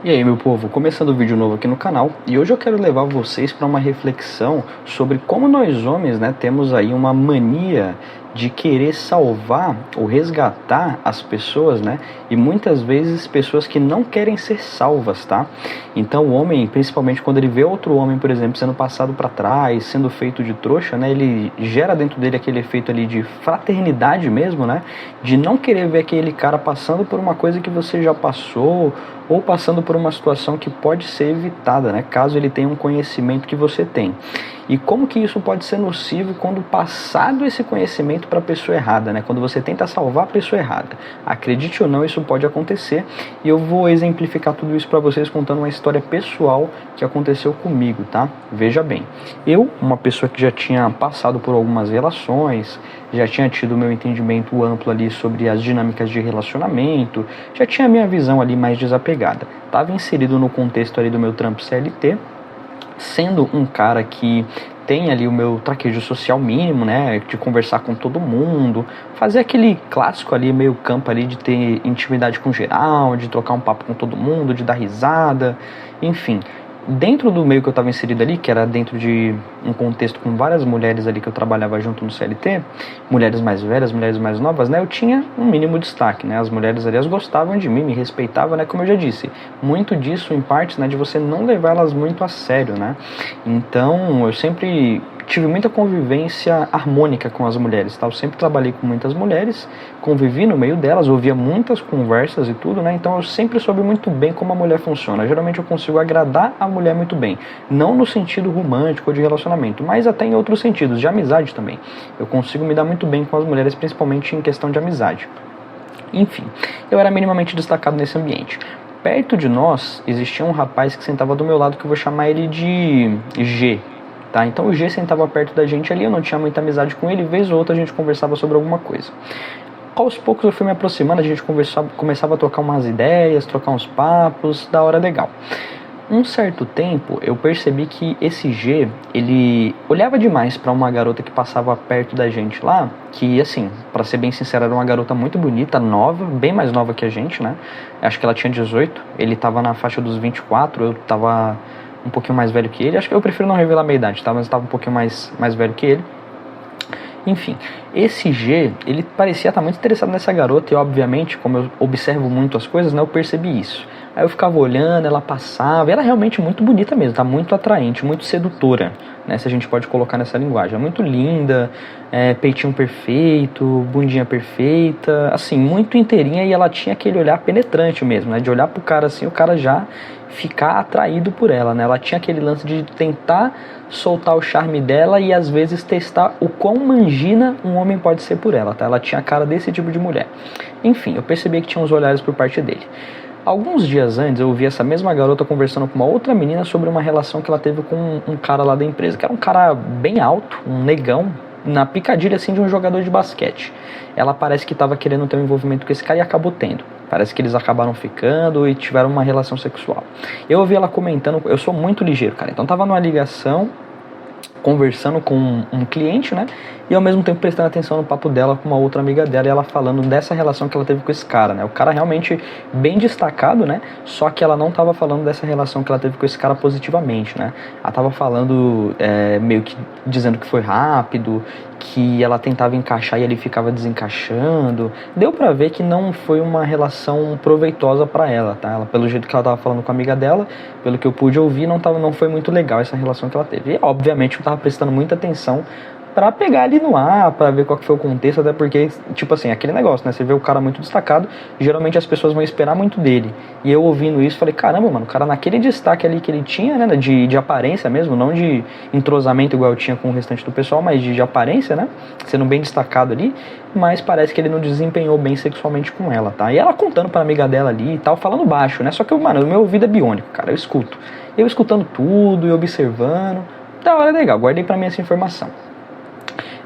E aí, meu povo, começando o vídeo novo aqui no canal, e hoje eu quero levar vocês para uma reflexão sobre como nós homens, né, temos aí uma mania de querer salvar ou resgatar as pessoas, né, e muitas vezes pessoas que não querem ser salvas, tá? Então o homem, principalmente quando ele vê outro homem, por exemplo, sendo passado para trás, sendo feito de trouxa, né, ele gera dentro dele aquele efeito ali de fraternidade mesmo, né, de não querer ver aquele cara passando por uma coisa que você já passou, ou passando por uma situação que pode ser evitada, né, caso ele tenha um conhecimento que você tem. E como que isso pode ser nocivo quando passado esse conhecimento para a pessoa errada, né? Quando você tenta salvar a pessoa errada. Acredite ou não, isso pode acontecer. E eu vou exemplificar tudo isso para vocês contando uma história pessoal que aconteceu comigo, tá? Veja bem, eu, uma pessoa que já tinha passado por algumas relações, já tinha tido meu entendimento amplo ali sobre as dinâmicas de relacionamento, já tinha a minha visão ali mais desapegada. Estava inserido no contexto ali do meu trampo CLT, sendo um cara que tem ali o meu traquejo social mínimo, né, de conversar com todo mundo, fazer aquele clássico ali, meio campo ali de ter intimidade com geral, de trocar um papo com todo mundo, de dar risada, enfim. Dentro do meio que eu estava inserido ali, que era dentro de um contexto com várias mulheres ali que eu trabalhava junto no CLT, mulheres mais velhas, mulheres mais novas, né, eu tinha um mínimo destaque, né, as mulheres ali, elas gostavam de mim, me respeitavam, né, como eu já disse, muito disso em parte, né, de você não levar elas muito a sério, né, então eu sempre tive muita convivência harmônica com as mulheres, tá? Eu sempre trabalhei com muitas mulheres, convivi no meio delas, ouvia muitas conversas e tudo, né? Então eu sempre soube muito bem como a mulher funciona. Geralmente eu consigo agradar a mulher muito bem, não no sentido romântico ou de relacionamento, mas até em outros sentidos, de amizade também. Eu consigo me dar muito bem com as mulheres, principalmente em questão de amizade. Enfim, eu era minimamente destacado nesse ambiente. Perto de nós existia um rapaz que sentava do meu lado, que eu vou chamar ele de G. Tá? Então o G sentava perto da gente ali, eu não tinha muita amizade com ele, vez ou outra a gente conversava sobre alguma coisa. Aos poucos eu fui me aproximando, a gente começava a trocar umas ideias, trocar uns papos, da hora legal. Um certo tempo eu percebi que esse G, ele olhava demais para uma garota que passava perto da gente lá, que assim, para ser bem sincero, era uma garota muito bonita, nova, bem mais nova que a gente, né? Acho que ela tinha 18, ele tava na faixa dos 24, eu tava um pouquinho mais velho que ele, acho que eu prefiro não revelar a minha idade, tá? Mas eu estava um pouquinho mais velho que ele. Enfim, esse G, ele parecia estar muito interessado nessa garota e obviamente, como eu observo muito as coisas, né, eu percebi isso. Aí eu ficava olhando, ela passava, e ela é realmente muito bonita mesmo, tá? Muito atraente, muito sedutora, né, se a gente pode colocar nessa linguagem. É muito linda, peitinho perfeito, bundinha perfeita, assim, muito inteirinha, e ela tinha aquele olhar penetrante mesmo, né, de olhar pro cara assim, o cara já ficar atraído por ela, né? Ela tinha aquele lance de tentar soltar o charme dela e às vezes testar o quão mangina um homem pode ser por ela, tá? Ela tinha a cara desse tipo de mulher. Enfim, eu percebi que tinha uns olhares por parte dele. Alguns dias antes eu vi essa mesma garota conversando com uma outra menina sobre uma relação que ela teve com um cara lá da empresa, que era um cara bem alto, um negão, na picadilha assim de um jogador de basquete. Ela parece que estava querendo ter um envolvimento com esse cara e acabou tendo. Parece que eles acabaram ficando e tiveram uma relação sexual. Eu ouvi ela comentando, eu sou muito ligeiro, cara, então tava numa ligação, conversando com um cliente, né, e ao mesmo tempo prestando atenção no papo dela com uma outra amiga dela, e ela falando dessa relação que ela teve com esse cara, né, o cara realmente bem destacado, né, só que ela não tava falando dessa relação que ela teve com esse cara positivamente, né, ela tava falando meio que dizendo que foi rápido, que ela tentava encaixar e ele ficava desencaixando. Deu pra ver que não foi uma relação proveitosa pra ela, tá? Ela, pelo jeito que ela tava falando com a amiga dela, pelo que eu pude ouvir, não foi muito legal essa relação que ela teve. E obviamente eu tava prestando muita atenção pra pegar ali no ar, pra ver qual que foi o contexto, até porque, tipo assim, aquele negócio, né? Você vê o cara muito destacado, geralmente as pessoas vão esperar muito dele. E eu ouvindo isso, falei, caramba, mano, o cara naquele destaque ali que ele tinha, né? De aparência mesmo, não de entrosamento igual eu tinha com o restante do pessoal, mas de aparência, né? Sendo bem destacado ali, mas parece que ele não desempenhou bem sexualmente com ela, tá? E ela contando pra amiga dela ali e tal, falando baixo, né? Só que, mano, o meu ouvido é biônico, cara, eu escuto. Eu escutando tudo e observando, da hora legal, guardei pra mim essa informação.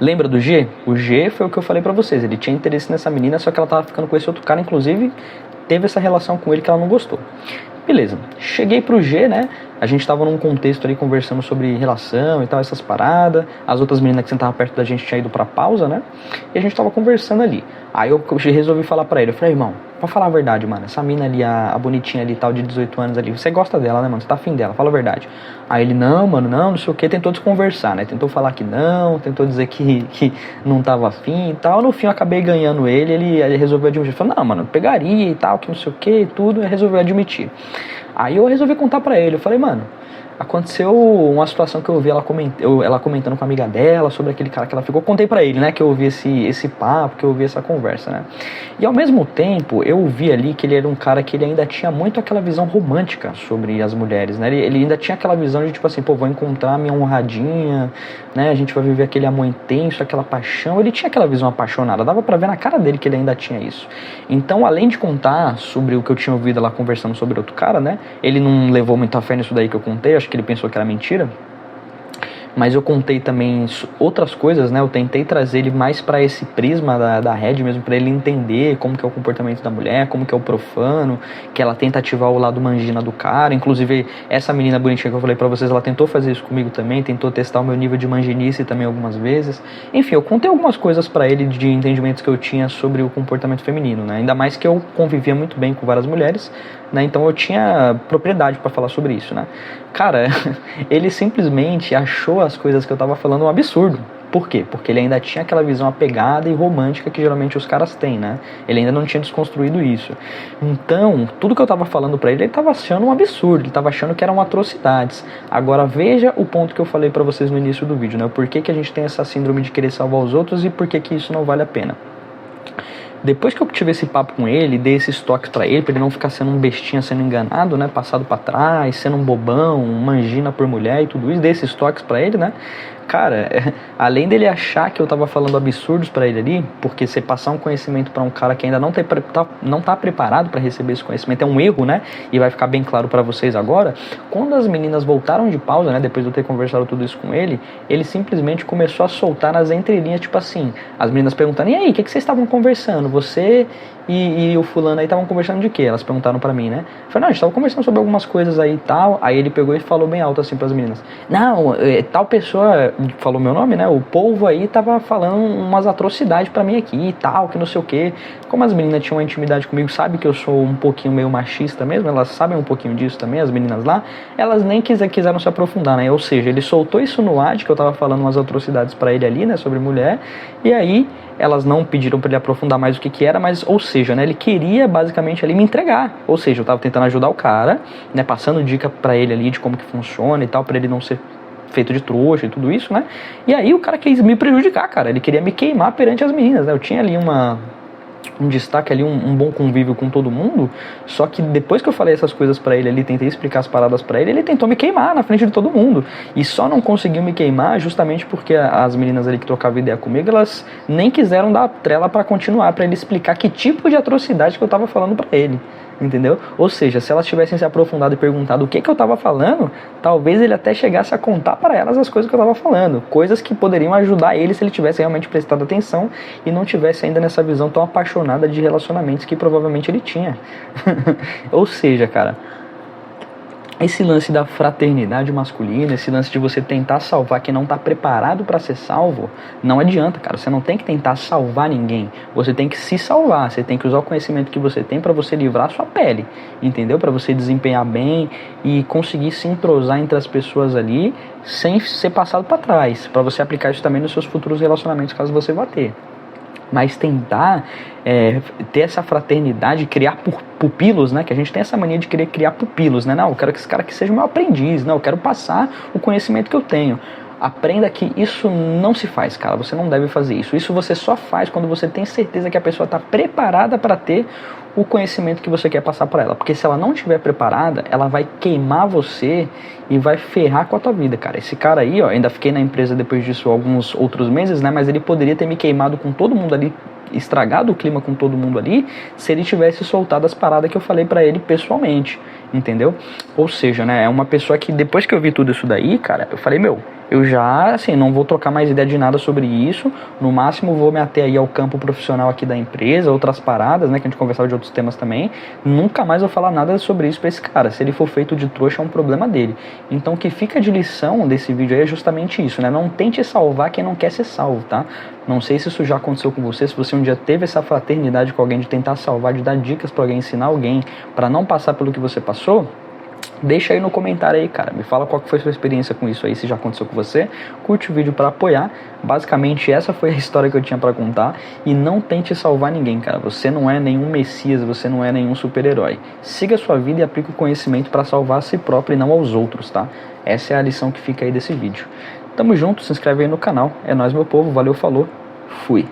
Lembra do G? O G foi o que eu falei pra vocês, ele tinha interesse nessa menina, só que ela tava ficando com esse outro cara, inclusive teve essa relação com ele que ela não gostou. Beleza, cheguei pro G, né, A gente tava num contexto ali conversando sobre relação e tal, essas paradas. As outras meninas que sentavam perto da gente tinham ido pra pausa, né? E a gente tava conversando ali. Aí eu resolvi falar pra ele, eu falei, irmão, pra falar a verdade, mano, essa mina ali, a bonitinha ali, tal, de 18 anos ali, você gosta dela, né, mano? Você tá afim dela, fala a verdade. Aí ele, não, mano, não sei o que, tentou desconversar, né? Tentou falar que não, tentou dizer que não tava afim e tal. No fim eu acabei ganhando ele resolveu admitir. Falou, não, mano, pegaria e tal, que não sei o que, tudo, e resolveu admitir. Aí eu resolvi contar pra ele, eu falei, mano, aconteceu uma situação que eu ouvi ela comentando com a amiga dela sobre aquele cara que ela ficou. Contei pra ele, né, que eu ouvi esse papo, que eu ouvi essa conversa, né. E ao mesmo tempo, eu vi ali que ele era um cara que ele ainda tinha muito aquela visão romântica sobre as mulheres, né. Ele ainda tinha aquela visão de tipo assim, pô, vou encontrar minha honradinha, né, a gente vai viver aquele amor intenso, aquela paixão. Ele tinha aquela visão apaixonada, dava pra ver na cara dele que ele ainda tinha isso. Então, além de contar sobre o que eu tinha ouvido lá conversando sobre outro cara, né, ele não levou muita fé nisso daí que eu contei, acho que ele pensou que era mentira, mas eu contei também outras coisas, né? Eu tentei trazer ele mais para esse prisma da Red mesmo, para ele entender como que é o comportamento da mulher, como que é o profano, que ela tenta ativar o lado mangina do cara. Inclusive, essa menina bonitinha que eu falei para vocês, ela tentou fazer isso comigo também, tentou testar o meu nível de manginice também algumas vezes. Enfim, eu contei algumas coisas para ele de entendimentos que eu tinha sobre o comportamento feminino, né? Ainda mais que eu convivia muito bem com várias mulheres, né? Então eu tinha propriedade para falar sobre isso, né? Cara, ele simplesmente achou as coisas que eu tava falando um absurdo. Por quê? Porque ele ainda tinha aquela visão apegada e romântica que geralmente os caras têm, né? Ele ainda não tinha desconstruído isso. Então, tudo que eu tava falando pra ele, ele tava achando um absurdo, ele tava achando que eram atrocidades. Agora, veja o ponto que eu falei pra vocês no início do vídeo, né? O porquê que a gente tem essa síndrome de querer salvar os outros e por que isso não vale a pena. Depois que eu tive esse papo com ele, dei esses toques pra ele não ficar sendo um bestinha, sendo enganado, né, passado pra trás, sendo um bobão, mangina por mulher e tudo isso, dei esses toques pra ele, né, cara, além dele achar que eu tava falando absurdos pra ele ali, porque você passar um conhecimento pra um cara que ainda não tá preparado pra receber esse conhecimento é um erro, né, e vai ficar bem claro pra vocês agora. Quando as meninas voltaram de pausa, né, depois de eu ter conversado tudo isso com ele simplesmente começou a soltar nas entrelinhas, tipo assim, as meninas perguntando, e aí, o que vocês estavam conversando? Você e o fulano aí estavam conversando de quê? Elas perguntaram pra mim, né? Eu falei, não, a gente tava conversando sobre algumas coisas aí e tal. Aí ele pegou e falou bem alto assim pras meninas, não, tal pessoa, falou meu nome, né? O povo aí tava falando umas atrocidades pra mim aqui e tal, que não sei o quê. Como as meninas tinham uma intimidade comigo, sabe que eu sou um pouquinho meio machista mesmo, elas sabem um pouquinho disso também, as meninas lá, elas nem quiseram se aprofundar, né? Ou seja, ele soltou isso no ar de que eu tava falando umas atrocidades pra ele ali, né? Sobre mulher, e aí elas não pediram para ele aprofundar mais o que era, mas, ou seja, né, ele queria basicamente ali me entregar, ou seja, eu tava tentando ajudar o cara, né, passando dica para ele ali de como que funciona e tal, para ele não ser feito de trouxa e tudo isso, né, e aí o cara quis me prejudicar, cara, ele queria me queimar perante as meninas, né, eu tinha ali um destaque ali, um bom convívio com todo mundo, só que depois que eu falei essas coisas pra ele ali, tentei explicar as paradas pra ele tentou me queimar na frente de todo mundo, e só não conseguiu me queimar justamente porque as meninas ali que trocavam ideia comigo, elas nem quiseram dar trela pra continuar, pra ele explicar que tipo de atrocidade que eu tava falando pra ele, entendeu? Ou seja, se elas tivessem se aprofundado e perguntado o que eu tava falando, talvez ele até chegasse a contar para elas as coisas que eu tava falando, coisas que poderiam ajudar ele se ele tivesse realmente prestado atenção e não tivesse ainda nessa visão tão apaixonada de relacionamentos que provavelmente ele tinha. Ou seja, cara, esse lance da fraternidade masculina, esse lance de você tentar salvar quem não está preparado para ser salvo, não adianta, cara. Você não tem que tentar salvar ninguém. Você tem que se salvar. Você tem que usar o conhecimento que você tem para você livrar a sua pele, entendeu? Para você desempenhar bem e conseguir se entrosar entre as pessoas ali sem ser passado para trás. Para você aplicar isso também nos seus futuros relacionamentos, caso você vá ter. Mas tentar ter essa fraternidade, criar pupilos, né? Que a gente tem essa mania de querer criar pupilos, né? Não, eu quero que esse cara aqui seja meu aprendiz, não, eu quero passar o conhecimento que eu tenho. Aprenda que isso não se faz, cara, você não deve fazer isso. Isso você só faz quando você tem certeza que a pessoa está preparada para ter o conhecimento que você quer passar para ela. Porque se ela não estiver preparada, ela vai queimar você e vai ferrar com a tua vida, cara. Esse cara aí, ó, ainda fiquei na empresa depois disso alguns outros meses, né? Mas ele poderia ter me queimado com todo mundo ali, estragado o clima com todo mundo ali, se ele tivesse soltado as paradas que eu falei pra ele pessoalmente, entendeu? Ou seja, né, é uma pessoa que depois que eu vi tudo isso daí, cara, eu falei, meu, eu já, assim, não vou trocar mais ideia de nada sobre isso. No máximo vou me ater aí ao campo profissional aqui da empresa, outras paradas, né, que a gente conversava de outros temas também. Nunca mais vou falar nada sobre isso pra esse cara. Se ele for feito de trouxa, é um problema dele. Então o que fica de lição desse vídeo aí é justamente isso, né? Não tente salvar quem não quer ser salvo, tá? Não sei se isso já aconteceu com você, se você um dia teve essa fraternidade com alguém de tentar salvar, de dar dicas pra alguém, ensinar alguém pra não passar pelo que você passou. Deixa aí no comentário aí, cara. Me fala qual que foi a sua experiência com isso aí, se já aconteceu com você. Curte o vídeo para apoiar. Basicamente, essa foi a história que eu tinha para contar. E não tente salvar ninguém, cara. Você não é nenhum messias, você não é nenhum super-herói. Siga a sua vida e aplique o conhecimento para salvar a si próprio e não aos outros, tá? Essa é a lição que fica aí desse vídeo. Tamo junto, se inscreve aí no canal. É nóis, meu povo. Valeu, falou. Fui.